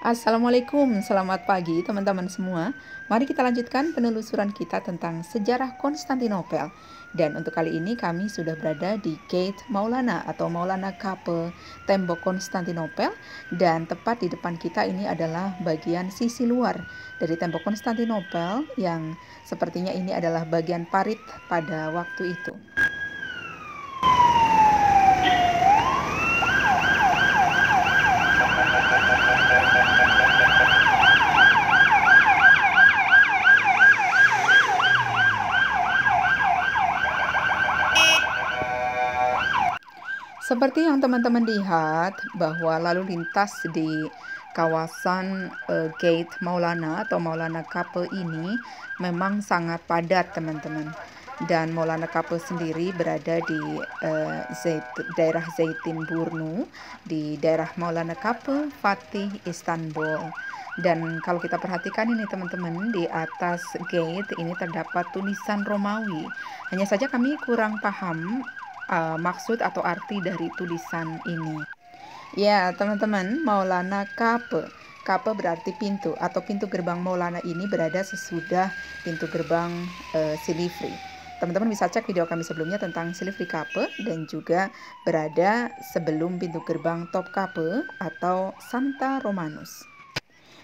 Assalamualaikum, selamat pagi teman-teman semua. Mari kita lanjutkan penelusuran kita tentang sejarah Konstantinopel. Dan untuk kali ini kami sudah berada di Gate Maulana atau Maulana Kapı, tembok Konstantinopel. Dan tepat di depan kita ini adalah bagian sisi luar dari tembok Konstantinopel yang sepertinya ini adalah bagian parit pada waktu itu. Seperti yang teman-teman lihat bahwa lalu lintas di kawasan Gate Maulana atau Maulana Kapı ini memang sangat padat teman-teman. Dan Maulana Kapı sendiri berada di daerah Zeytinburnu, di daerah Maulana Kapı, Fatih, Istanbul. Dan kalau kita perhatikan ini teman-teman, di atas gate ini terdapat tulisan Romawi. Hanya saja kami kurang paham maksud atau arti dari tulisan ini. Ya, teman-teman, Maulana Kapı. Kapı berarti pintu atau pintu gerbang Maulana ini berada sesudah pintu gerbang Silivri. Teman-teman bisa cek video kami sebelumnya tentang Silivri Kapı dan juga berada sebelum pintu gerbang Topkapı atau Santa Romanus.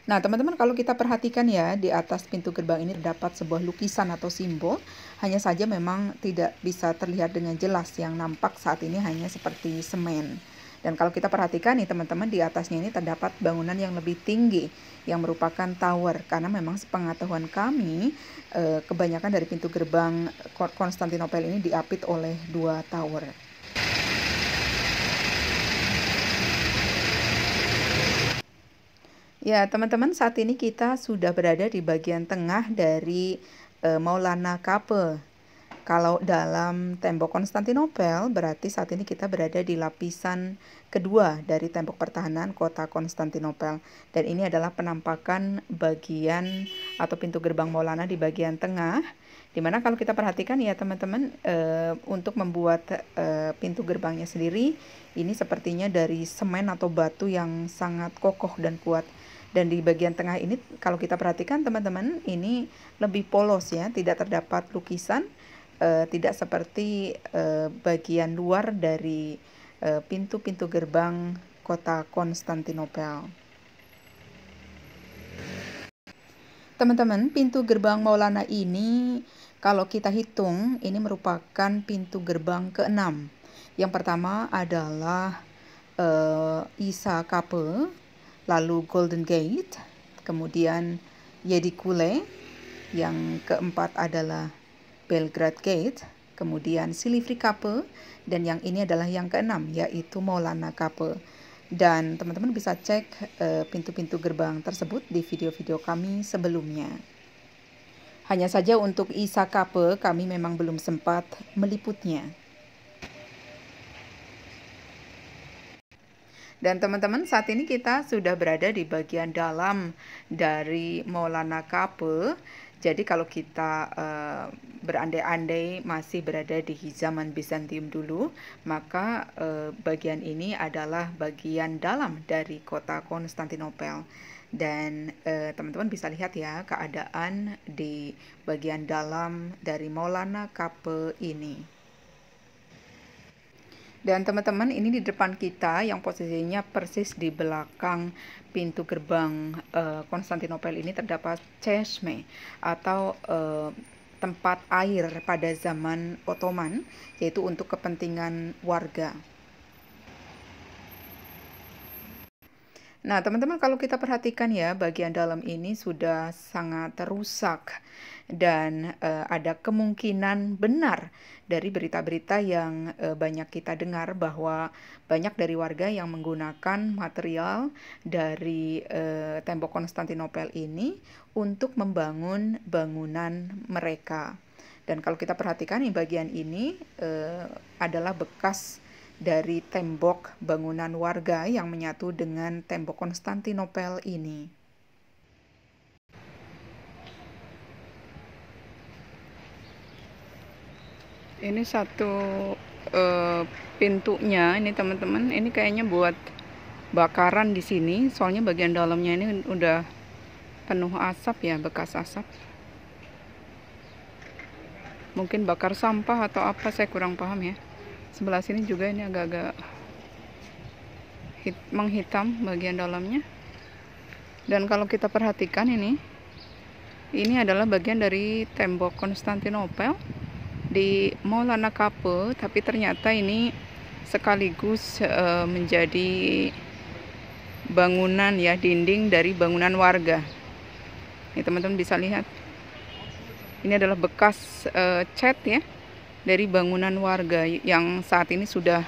Nah, teman-teman, kalau kita perhatikan ya, di atas pintu gerbang ini terdapat sebuah lukisan atau simbol. Hanya saja memang tidak bisa terlihat dengan jelas, yang nampak saat ini hanya seperti semen. Dan kalau kita perhatikan nih teman-teman, di atasnya ini terdapat bangunan yang lebih tinggi, yang merupakan tower. Karena memang sepengetahuan kami, kebanyakan dari pintu gerbang Konstantinopel ini diapit oleh 2 tower. Ya, teman-teman, saat ini kita sudah berada di bagian tengah dari Maulana Kapı. Kalau dalam tembok Konstantinopel, berarti saat ini kita berada di lapisan kedua dari tembok pertahanan kota Konstantinopel. Dan ini adalah penampakan bagian atau pintu gerbang Maulana di bagian tengah. Dimana kalau kita perhatikan ya teman-teman, untuk membuat pintu gerbangnya sendiri, ini sepertinya dari semen atau batu yang sangat kokoh dan kuat. Dan di bagian tengah ini kalau kita perhatikan teman-teman, ini lebih polos ya, tidak terdapat lukisan, tidak seperti bagian luar dari pintu-pintu gerbang kota Konstantinopel. Teman-teman, pintu gerbang Maulana ini kalau kita hitung ini merupakan pintu gerbang ke-6. Yang pertama adalah Isa Kapı, lalu Golden Gate, kemudian Yedikule, yang keempat adalah Belgrade Gate, kemudian Silivri Kapı, dan yang ini adalah yang keenam, yaitu Maulana Kapı. Dan teman-teman bisa cek pintu-pintu gerbang tersebut di video-video kami sebelumnya. Hanya saja untuk Isa Kapı kami memang belum sempat meliputnya. Dan teman-teman, saat ini kita sudah berada di bagian dalam dari Maulana Kapı. Jadi kalau kita berandai-andai masih berada di zaman Bizantium dulu, maka bagian ini adalah bagian dalam dari kota Konstantinopel. Dan teman-teman bisa lihat ya keadaan di bagian dalam dari Maulana Kapı ini. Dan teman-teman, ini di depan kita yang posisinya persis di belakang pintu gerbang Konstantinopel ini terdapat çeşme atau tempat air pada zaman Ottoman, yaitu untuk kepentingan warga. Nah, teman-teman, kalau kita perhatikan ya, bagian dalam ini sudah sangat rusak dan ada kemungkinan benar dari berita-berita yang banyak kita dengar bahwa banyak dari warga yang menggunakan material dari tembok Konstantinopel ini untuk membangun bangunan mereka. Dan kalau kita perhatikan, bagian ini adalah bekas dari tembok bangunan warga yang menyatu dengan tembok Konstantinopel ini. Ini satu pintunya, ini teman-teman, ini kayaknya buat bakaran di sini, soalnya bagian dalamnya ini udah penuh asap ya, bekas asap. Mungkin bakar sampah atau apa, saya kurang paham ya. Sebelah sini juga ini agak-agak menghitam bagian dalamnya. Dan kalau kita perhatikan ini adalah bagian dari tembok Konstantinopel di Maulana Kapı, tapi ternyata ini sekaligus menjadi bangunan ya, dinding dari bangunan warga. Ini teman-teman bisa lihat. Ini adalah bekas cat ya dari bangunan warga yang saat ini sudah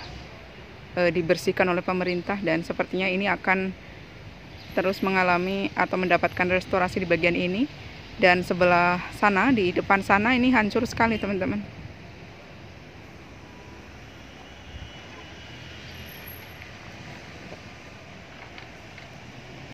dibersihkan oleh pemerintah, dan sepertinya ini akan terus mengalami atau mendapatkan restorasi di bagian ini. Dan sebelah sana, di depan sana ini hancur sekali teman-teman.